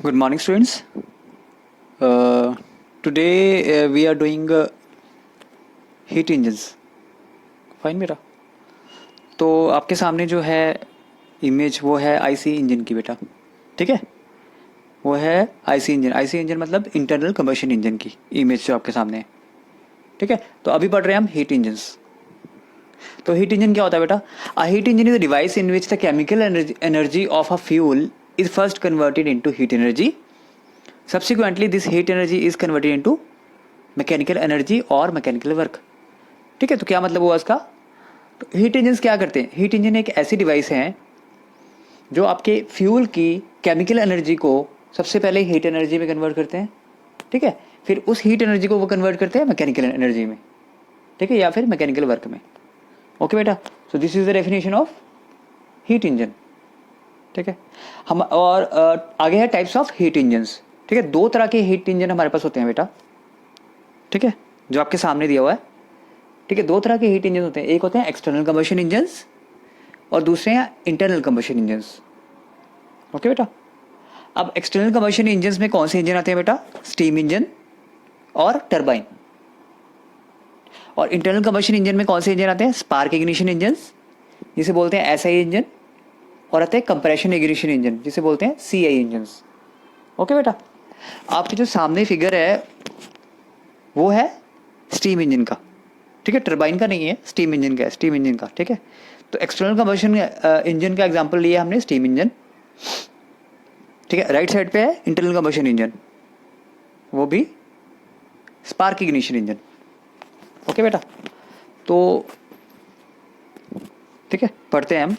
Good morning, students. Today we are doing heat engines. Fine बेटा. तो आपके सामने जो है इमेज वो है आईसी इंजन की बेटा. ठीक है, वो है आईसी इंजन. आईसी इंजन मतलब इंटरनल कंबशन इंजन की इमेज जो आपके सामने है. ठीक है, तो अभी पढ़ रहे हैं हम हीट इंजन्स. तो हीट इंजन क्या होता है बेटा? A heat engine is a device in which the chemical energy of a fuel is first converted into heat energy. Subsequently, this heat energy is converted into mechanical energy और mechanical work. ठीक है, तो क्या मतलब हुआ इसका? तो heat engine क्या करते हैं? हीट इंजन एक ऐसी डिवाइस है जो आपके फ्यूल की केमिकल एनर्जी को सबसे पहले हीट एनर्जी में कन्वर्ट करते हैं. ठीक है, फिर उस हीट एनर्जी को वो कन्वर्ट करते हैं मैकेनिकल एनर्जी में. ठीक है, या फिर मैकेनिकल वर्क में. ओके बेटा, so this is the definition of heat engine. ठीक है, हम और आगे है टाइप्स ऑफ हीट इंजन्स. ठीक है, दो तरह के हीट इंजन हमारे पास होते हैं बेटा. ठीक है, जो आपके सामने दिया हुआ है. ठीक है, दो तरह के हीट इंजन होते हैं. एक होते हैं एक्सटर्नल कंबशन इंजन्स और दूसरे हैं इंटरनल कंबशन इंजन्स. ओके बेटा, अब एक्सटर्नल कंबशन इंजन्स में कौन से इंजन आते हैं बेटा? स्टीम इंजन और टरबाइन. और इंटरनल कंबशन इंजन में कौन से इंजन आते हैं? स्पार्क इग्निशन इंजन्स जिसे बोलते हैं एसआई इंजन, और आते हैं कंप्रेशन इग्निशन इंजन जिसे बोलते हैं सीआई इंजन्स. ओके बेटा, आपके जो सामने फिगर है वो है स्टीम इंजन का. ठीक है, टरबाइन का नहीं है, स्टीम इंजन का है. स्टीम इंजन का. ठीक है, तो एक्सटर्नल कंबशन इंजन का एग्जांपल लिया हमने स्टीम इंजन. ठीक है, राइट साइड पे है इंटरनल कंबशन इंजन, वो भी स्पार्क इग्निशन इंजन. ओके बेटा, तो ठीक है, पढ़ते हैं हम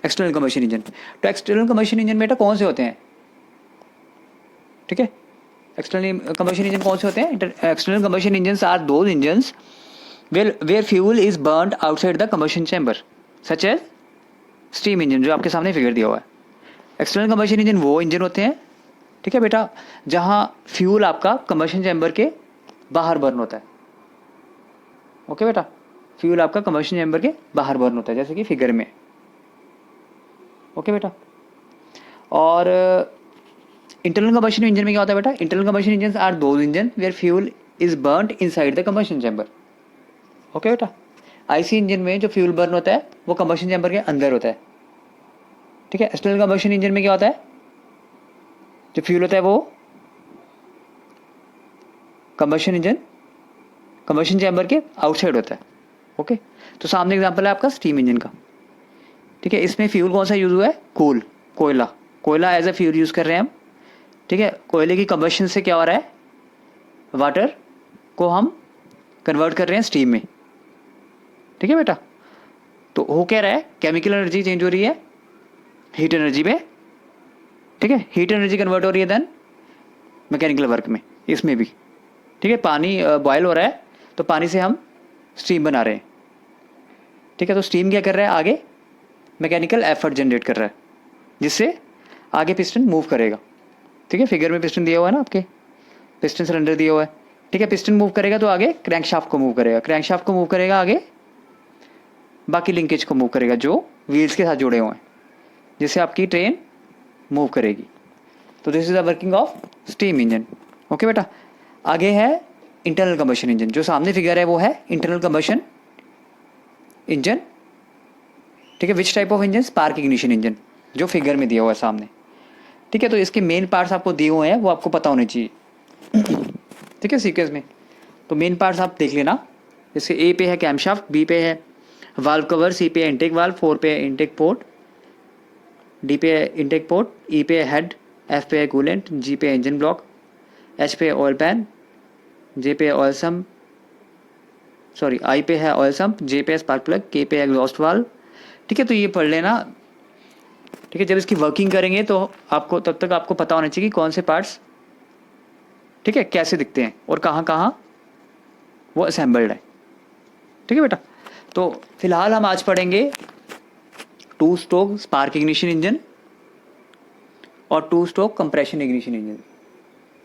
एक्सटर्नल कंबशन इंजन. तो एक्सटर्नल कंबशन इंजन बेटा कौन से होते हैं? ठीक है, एक्सटर्नल कंबशन इंजन कौन से होते हैं? External combustion engines are those engines where fuel is burned outside the combustion chamber, such as steam engine जो आपके सामने फिगर दिया हुआ है. एक्सटर्नल कंबशन इंजन वो इंजन होते हैं, ठीक है बेटा, जहां फ्यूल आपका कंबशन चैम्बर के बाहर बर्न होता है. ओके बेटा, फ्यूल आपका कंबशन चैम्बर के बाहर बर्न होता है जैसे कि फिगर में. ओके बेटा, और इंटरनल कंबशन इंजन में क्या होता है बेटा? Internal combustion engine are those engine where fuel is burned inside the combustion chamber. Okay बेटा, आईसी इंजन में जो फ्यूल बर्न होता है वो कंबशन चैम्बर के अंदर होता है. ठीक है, एक्सटर्नल कंबशन इंजन में क्या होता है? जो फ्यूल होता है वो कंबशन चैम्बर के आउटसाइड होता है. ओके, तो सामने एग्जांपल है आपका स्टीम इंजन का. ठीक है, इसमें फ्यूल कौन सा यूज हुआ है? कोयला. कोयला एज ए फ्यूल यूज कर रहे हैं हम. ठीक है, कोयले की कंबशन से क्या हो रहा है? वाटर को हम कन्वर्ट कर रहे हैं स्टीम में. ठीक है बेटा, तो हो क्या रहा है? केमिकल एनर्जी चेंज हो रही है हीट एनर्जी में. ठीक है, हीट एनर्जी कन्वर्ट हो रही है देन मैकेनिकल वर्क में, इसमें भी. ठीक है, पानी बॉयल हो रहा है तो पानी से हम स्टीम बना रहे हैं. ठीक है, तो स्टीम क्या कर रहा है? आगे मैकेनिकल एफर्ट जनरेट कर रहा है जिससे आगे पिस्टन मूव करेगा. ठीक है, फिगर में पिस्टन दिया हुआ है ना आपके, पिस्टन सिलेंडर दिया हुआ है. ठीक है, पिस्टन मूव करेगा तो आगे क्रैंकशाफ्ट को मूव करेगा, क्रैंकशाफ्ट को मूव करेगा आगे बाकी लिंकेज को मूव करेगा जो व्हील्स के साथ जुड़े हुए हैं जिससे आपकी ट्रेन मूव करेगी. तो this is the working of steam engine. Okay बेटा, आगे है इंटरनल कंबशन इंजन. जो सामने फिगर है वो है इंटरनल कंबशन इंजन. ठीक है, which type of engine? Spark ignition engine जो फिगर में दिया हुआ है सामने. ठीक है, तो इसके मेन पार्ट्स आपको दिए हुए हैं वो आपको पता होने चाहिए. ठीक है, सीक्वेंस में. तो मेन पार्ट्स आप देख लेना. जैसे ए पे है कैमशाफ्ट, बी पे है वाल्व कवर, सी पे है इनटेक वाल्व, 4 पे है इनटेक पोर्ट, डी पे है इनटेक पोर्ट, ई पे है हेड, एफ पे है कूलेंट, जी पे है इंजन ब्लॉक, एच पे है ऑयल पैन, जे पे है ऑयल सम्प, सॉरी आई पे है ऑयल सम्प, जे पे है स्पार्क प्लग, के पे है एग्जॉस्ट वाल्व. ठीक है, तो ये पढ़ लेना. ठीक है, जब इसकी वर्किंग करेंगे तो आपको तब तक आपको पता होना चाहिए कि कौन से पार्ट्स, ठीक है, कैसे दिखते हैं और कहाँ कहाँ वो असेंबल्ड है. ठीक है बेटा, तो फिलहाल हम आज पढ़ेंगे 2 स्ट्रोक स्पार्क इग्निशन इंजन और 2 stroke compression ignition engine.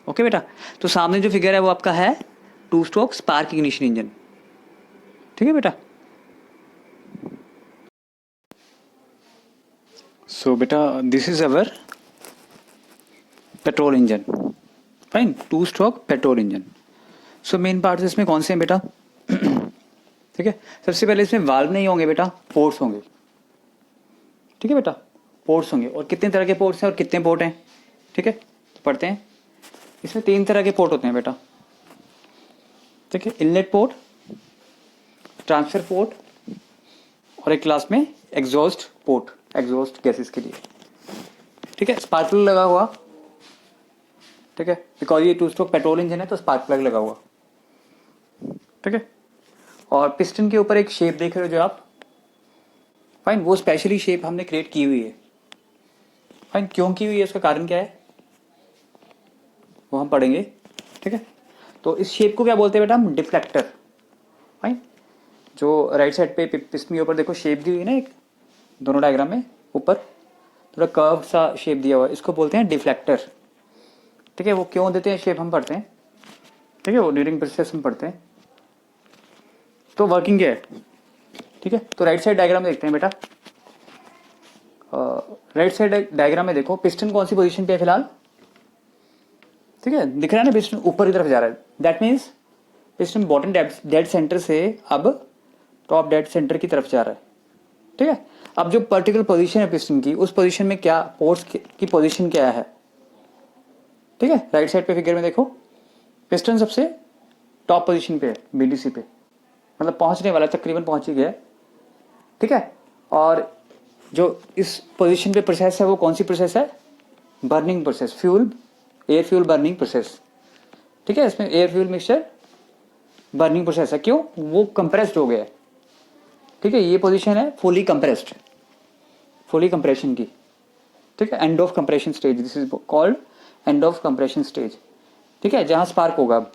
Okay बेटा, तो सामने जो फिगर है वो आपका है 2 स्ट्रोक स्पार्क इग्निशन इंजन. ठीक है बेटा, सो बेटा this is our petrol engine, fine, 2 stroke petrol engine. So main part इसमें कौन से हैं बेटा? ठीक है, सबसे पहले इसमें वाल्व नहीं होंगे बेटा, पोर्ट्स होंगे। ठीक है बेटा, पोर्ट्स होंगे। और कितने तरह के पोर्ट्स हैं और कितने पोर्ट हैं? ठीक है, तो पढ़ते हैं। इसमें 3 तरह के पोर्ट होते हैं बेटा। ठीक है, इनलेट पोर्ट, ट्रांसफर पोर्ट और एक क्लास में एग्जॉस्ट पोर्ट, एग्जॉस्ट गैसेस के लिए। ठीक है, स्पार्क प्लग लगा हुआ। ठीक है, बिकॉज ये 2 स्ट्रोक पेट्रोल इंजन है तो स्पार्क प्लग लगा हुआ। ठीक है, और पिस्टन के ऊपर एक शेप देख रहे हो जो आप, फाइन, वो स्पेशली शेप हमने क्रिएट की हुई है। फाइन, क्यों की हुई है, उसका कारण क्या है वो हम पढ़ेंगे। ठीक है, तो इस शेप को क्या बोलते हैं बेटा? हम डिफ्लेक्टर। फाइन, जो राइट साइड पे पिस्टन के ऊपर देखो शेप दी हुई है ना, एक दोनों डायग्राम में ऊपर थोड़ा कर्व सा शेप दिया हुआ है, इसको बोलते हैं डिफ्लेक्टर। ठीक है, वो क्यों देते हैं शेप हम पढ़ते हैं। ठीक है, वो ड्यूरिंग प्रोसेस हम पढ़ते हैं। तो वर्किंग क्या है? ठीक है, तो राइट साइड डायग्राम में देखते हैं बेटा। राइट साइड डायग्राम में देखो पिस्टन कौन सी पोजीशन पे है फिलहाल। ठीक है, दिख रहा है ना, पिस्टन ऊपर की तरफ जा रहा है। That means piston bottom dead centre से अब टॉप डेड सेंटर की तरफ जा रहा है। ठीक है, अब जो पर्टिकुलर पोजीशन है पिस्टन की, उस पोजीशन में क्या पोर्ट्स की पोजीशन क्या है? ठीक है, राइट साइड पे फिगर में देखो, पिस्टन सबसे टॉप पोजीशन पे है, बीडीसी पे, मतलब पहुंचने वाला, तकरीबन पहुंच ही गया है। ठीक है, और जो इस पोजीशन पे प्रोसेस है वो कौन सी प्रोसेस है? Burning process, fuel, air fuel burning process. ठीक है, इसमें air fuel mixture burning process है। क्यों? वो कंप्रेस्ड हो गया है। ठीक है, ये पोजीशन है फुली कंप्रेस्ड, फुली कंप्रेशन की। ठीक है, end of compression stage, this is called end of compression stage. ठीक है, जहां स्पार्क होगा अब।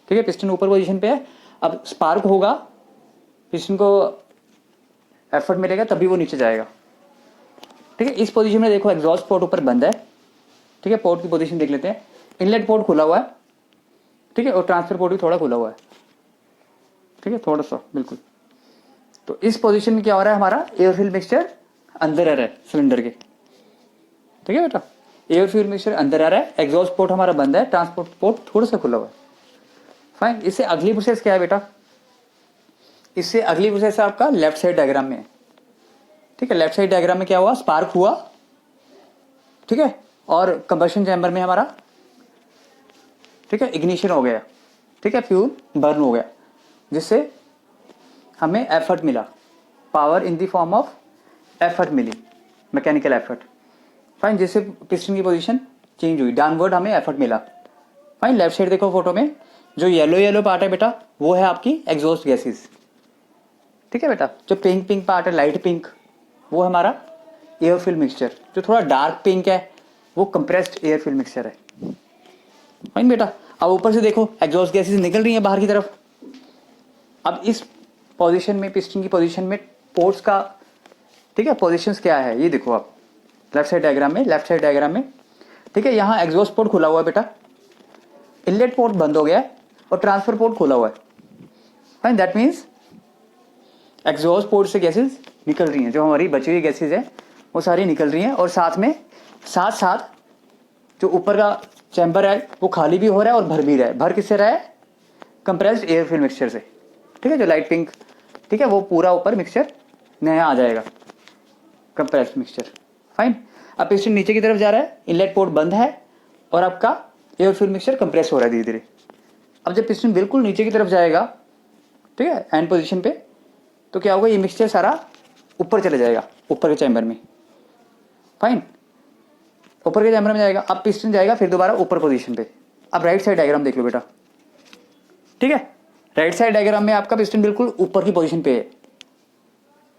ठीक है, पिस्टन ऊपर पोजीशन पे है, अब स्पार्क होगा, पिस्टन को एफर्ट मिलेगा तभी वो नीचे जाएगा। ठीक है, इस पोजीशन में देखो एग्जॉस्ट पोर्ट ऊपर बंद है। ठीक है, पोर्ट की पोजीशन देख लेते हैं। इनलेट पोर्ट खुला हुआ है। ठीक है, और ट्रांसफर पोर्ट भी थोड़ा खुला हुआ है। ठीक है, थोड़ा सा बिल्कुल। तो इस पोजीशन में क्या हो रहा है? हमारा एयर फ्यूल मिक्सचर अंदर आ रहा है सिलेंडर के। ठीक है बेटा, एयर फ्यूल मिक्सचर अंदर आ रहा है, एग्जॉस्ट पोर्ट हमारा बंद है, ट्रांसपोर्ट पोर्ट थोड़ा सा खुला हुआ है। फाइन, इससे अगली प्रोसेस क्या है बेटा? इससे अगली प्रोसेस आपका लेफ्ट साइड डायग्राम में है। ठीक है, लेफ्ट साइड डायग्राम में क्या हुआ? स्पार्क हुआ। ठीक है, और कंबशन चैम्बर में हमारा, ठीक है, इग्निशन हो गया। ठीक है, फ्यूल बर्न हो गया, जिससे हमें एफर्ट मिला, power in the form of effort मिली, मैकेनिकल एफर्ट। फाइन, जिससे पिस्टन की पोजीशन चेंज हुई, डाउनवर्ड हमें एफर्ट मिला। फाइन, लेफ्ट साइड देखो फोटो में, जो येलो येलो पार्ट है बेटा वो है आपकी एग्जॉस्ट गैसेस। ठीक है बेटा, जो पिंक पिंक पार्ट है, लाइट पिंक, वो हमारा एयर फ्यूल मिक्सचर। जो थोड़ा डार्क पिंक है वो कंप्रेस्ड एयर फ्यूल मिक्सचर है। फाइन बेटा, अब ऊपर से देखो एग्जॉस्ट गैसेस निकल रही हैं बाहर की तरफ। अब इस पोजीशन में, पिस्टन की पोजीशन में पोर्ट्स का, ठीक है, पोजीशंस क्या है ये देखो आप लेफ्ट साइड डायग्राम में, लेफ्ट साइड डायग्राम में। ठीक है, यहाँ एग्जॉस्ट पोर्ट खुला हुआ है बेटा, इनलेट पोर्ट बंद हो गया है और ट्रांसफर पोर्ट खोला हुआ है। Fine, that means exhaust port से गैसेस निकल रही हैं, जो हमारी बची हुई गैसेस है वो सारी निकल रही हैं। और साथ में साथ साथ जो ऊपर का चैम्बर है वो खाली भी हो रहा है और भर भी रहा है। भर किससे रहा है? कंप्रेस्ड एयर फ्यूल मिक्सचर से। ठीक है, जो लाइट पिंक, ठीक है, वो पूरा ऊपर मिक्सचर नया आ जाएगा, कंप्रेस्ड मिक्सचर। फाइन, अब पिस्टन नीचे की तरफ जा रहा है, इनलेट पोर्ट बंद है और आपका एयर फ्यूल मिक्सचर कंप्रेस हो रहा है धीरे धीरे। अब जब पिस्टन बिल्कुल नीचे की तरफ जाएगा, ठीक है, एंड पोजीशन पे, तो क्या होगा? ये मिक्सचर सारा ऊपर चले जाएगा, ऊपर के चैम्बर में। फाइन, ऊपर के चैम्बर में जाएगा। अब पिस्टन जाएगा फिर दोबारा ऊपर पोजीशन पे। अब राइट साइड डायग्राम देख लो बेटा। ठीक है, राइट साइड डायग्राम में आपका पिस्टन बिल्कुल ऊपर की पोजीशन पे है।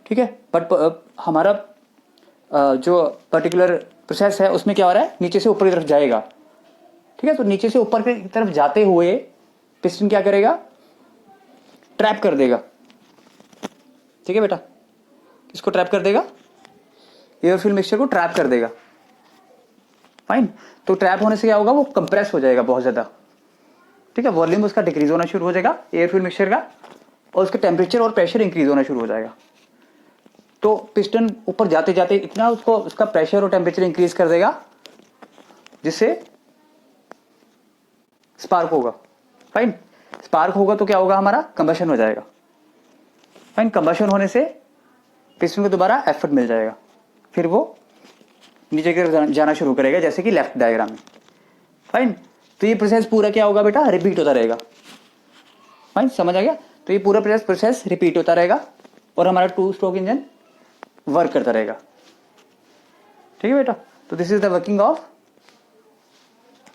ठीक है, बट हमारा जो पर्टिकुलर प्रोसेस है उसमें क्या हो रहा है? नीचे से ऊपर की तरफ जाएगा। ठीक है, तो नीचे से ऊपर की तरफ जाते हुए पिस्टन क्या करेगा? ट्रैप कर देगा। ठीक है बेटा, किसको ट्रैप कर देगा? एयर फ्यूल मिक्सचर को ट्रैप कर देगा। फाइन, तो ट्रैप होने से क्या होगा? वो कंप्रेस हो जाएगा बहुत ज्यादा। ठीक है, वॉल्यूम उसका डिक्रीज होना शुरू हो जाएगा एयर फ्यूल मिक्सचर का, और उसका टेम्परेचर और प्रेशर इंक्रीज होना शुरू हो जाएगा। तो पिस्टन ऊपर जाते जाते इतना उसका प्रेशर और टेम्परेचर इंक्रीज कर देगा जिससे स्पार्क होगा। फाइन, स्पार्क होगा तो क्या होगा, हमारा कंबशन हो जाएगा। फाइन, कंबशन होने से पिस्टन को दोबारा एफर्ट मिल जाएगा, फिर वो नीचे की तरफ जाना शुरू करेगा, जैसे कि लेफ्ट डायग्राम में। फाइन, तो ये प्रोसेस पूरा क्या होगा बेटा, रिपीट होता रहेगा। फाइन, समझ आ गया। तो ये पूरा प्रोसेस रिपीट होता रहेगा और हमारा 2 स्ट्रोक इंजन वर्क करता रहेगा। ठीक है बेटा, तो this is the working of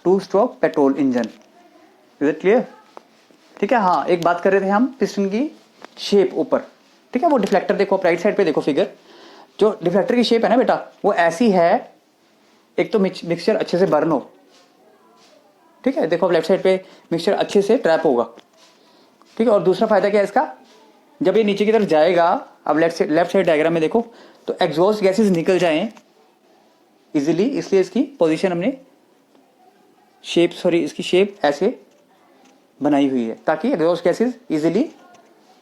2 stroke petrol engine. Is it clear? ठीक है। हाँ, एक बात कर रहे थे हम पिस्टन की शेप ऊपर। ठीक है, वो डिफ्लेक्टर देखो, राइट साइड पे देखो फिगर, जो डिफ्लेक्टर की शेप है ना बेटा, वो ऐसी है, एक तो मिक्सचर अच्छे से बर्न हो। ठीक है, देखो लेफ्ट साइड पे मिक्सचर अच्छे से ट्रैप होगा। ठीक है, और दूसरा फायदा क्या है इसका, जब ये नीचे की तरफ जाएगा, अब लेफ्ट साइड डायग्राम में देखो, तो एग्जॉस्ट गैसेस निकल जाएं इजीली, इसलिए इसकी पोजीशन हमने इसकी शेप ऐसे बनाई हुई है, ताकि एग्जॉस्ट गैसेस इजीली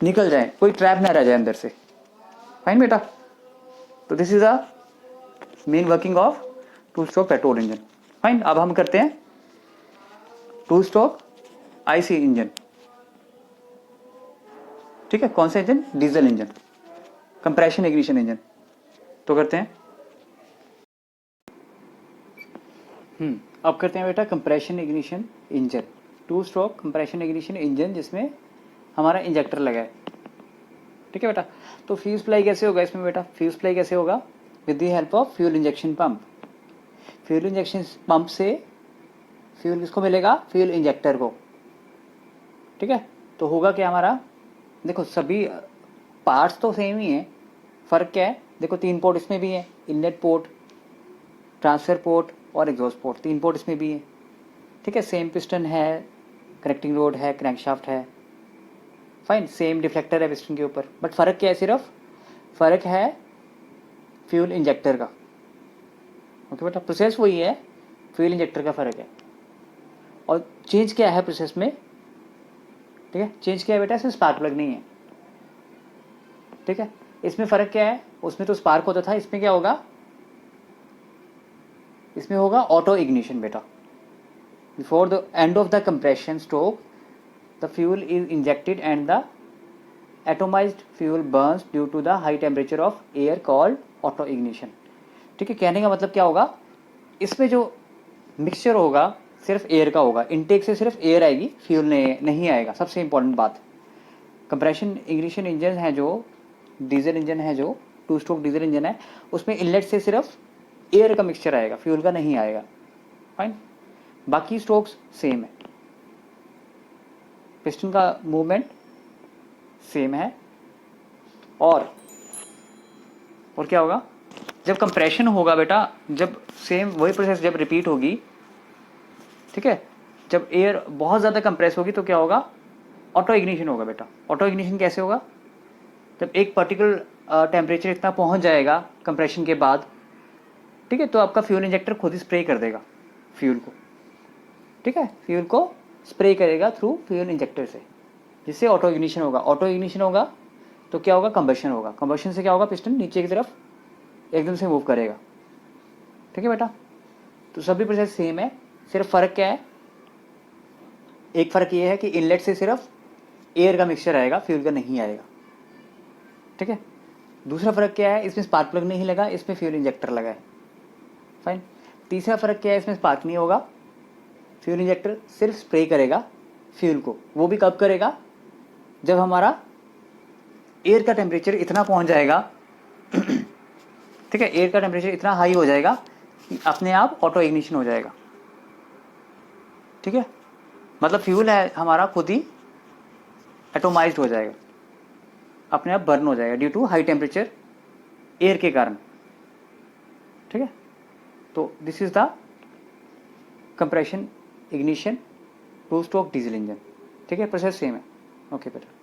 निकल जाएं, कोई ट्रैप ना रह जाए अंदर से। फाइन बेटा, तो this is the main working of 2 stroke petrol engine. Fine, अब हम करते हैं 2 स्ट्रोक आईसी इंजन। ठीक है, कौन सा engine, diesel engine, compression ignition engine. तो करते हैं, अब करते हैं बेटा compression ignition engine, 2 stroke compression ignition engine, जिसमें हमारा इंजेक्टर लगा है। ठीक है बेटा, तो फ्यूज सप्लाई कैसे होगा इसमें बेटा, फ्यूज सप्लाई कैसे होगा, with the help of fuel injection pump. Fuel injection pump से फ्यूल किसको मिलेगा, फ्यूल इंजेक्टर को। ठीक है, तो होगा क्या हमारा, देखो सभी पार्ट्स तो सेम ही है, फ़र्क क्या है, देखो 3 पोर्ट इसमें भी है, इनलेट पोर्ट, ट्रांसफर पोर्ट और एग्जॉस्ट पोर्ट, 3 पोर्ट इसमें भी है। ठीक है, सेम पिस्टन है, कनेक्टिंग रोड है, क्रैंकशाफ्ट है। फाइन, सेम डिफ्लेक्टर है पिस्टन के ऊपर, बट फ़र्क क्या है, सिर्फ फ़र्क है फ्यूल इंजेक्टर का। ओके बेटा, प्रोसेस वही है, फ्यूल इंजेक्टर का फ़र्क है। और चेंज क्या है प्रोसेस में, ठीक है, चेंज क्या है बेटा, इसमें स्पार्क प्लग नहीं है। ठीक है, इसमें फ़र्क क्या है, उसमें तो स्पार्क होता था, इसमें क्या होगा, इसमें होगा ऑटो इग्निशन बेटा। Before the end of the compression stroke the fuel is injected and the atomised fuel burns due to the high temperature of air called auto ignition. ठीक है, कहने का मतलब क्या होगा, इसमें जो मिक्सचर होगा सिर्फ एयर का होगा, इनटेक से सिर्फ एयर आएगी, फ्यूल नहीं आएगा। सबसे इंपॉर्टेंट बात, कंप्रेशन इग्निशन इंजन है जो डीजल इंजन है, जो 2 स्ट्रोक डीजल इंजन है, उसमें इनलेट से सिर्फ एयर का मिक्सचर आएगा, फ्यूल का नहीं आएगा। फाइन, बाकी स्ट्रोक्स सेम है, पिस्टन का मूवमेंट सेम है। और क्या होगा, जब कंप्रेशन होगा बेटा, जब सेम वही प्रोसेस जब रिपीट होगी, ठीक है, जब एयर बहुत ज़्यादा कंप्रेस होगी तो क्या होगा, ऑटो इग्निशन होगा बेटा। ऑटो इग्निशन कैसे होगा, जब एक पर्टिकुलर टेम्परेचर इतना पहुंच जाएगा कंप्रेशन के बाद, ठीक है, तो आपका फ्यूल इंजेक्टर खुद ही स्प्रे कर देगा फ्यूल को। ठीक है, फ्यूल को स्प्रे करेगा थ्रू फ्यूल इंजेक्टर से, जिससे ऑटो इग्निशन होगा। ऑटो इग्निशन होगा तो क्या होगा, कंबशन होगा। कंबशन से क्या होगा, पिस्टन नीचे की तरफ एकदम से मूव करेगा। ठीक है बेटा, तो सभी प्रोसेस सेम है, सिर्फ फ़र्क क्या है, एक फ़र्क ये है कि इनलेट से सिर्फ एयर का मिक्सचर आएगा, फ्यूल का नहीं आएगा। ठीक है, दूसरा फ़र्क क्या है, इसमें स्पार्क प्लग नहीं लगा, इसमें फ्यूल इंजेक्टर लगा है। फाइन, तीसरा फ़र्क क्या है, इसमें स्पार्क नहीं होगा, फ्यूल इंजेक्टर सिर्फ स्प्रे करेगा फ्यूल को। वो भी कब करेगा, जब हमारा एयर का टेम्परेचर इतना पहुंच जाएगा ठीक है, एयर का टेम्परेचर इतना हाई हो जाएगा कि अपने आप ऑटो इग्निशन हो जाएगा। ठीक है, मतलब फ्यूल है हमारा खुद ही एटोमाइज्ड हो जाएगा, अपने आप बर्न हो जाएगा due to high temperature air के कारण। ठीक है, तो this is the compression ignition 2 stroke diesel engine. ठीक है, प्रोसेस सेम है। ओके बेटा।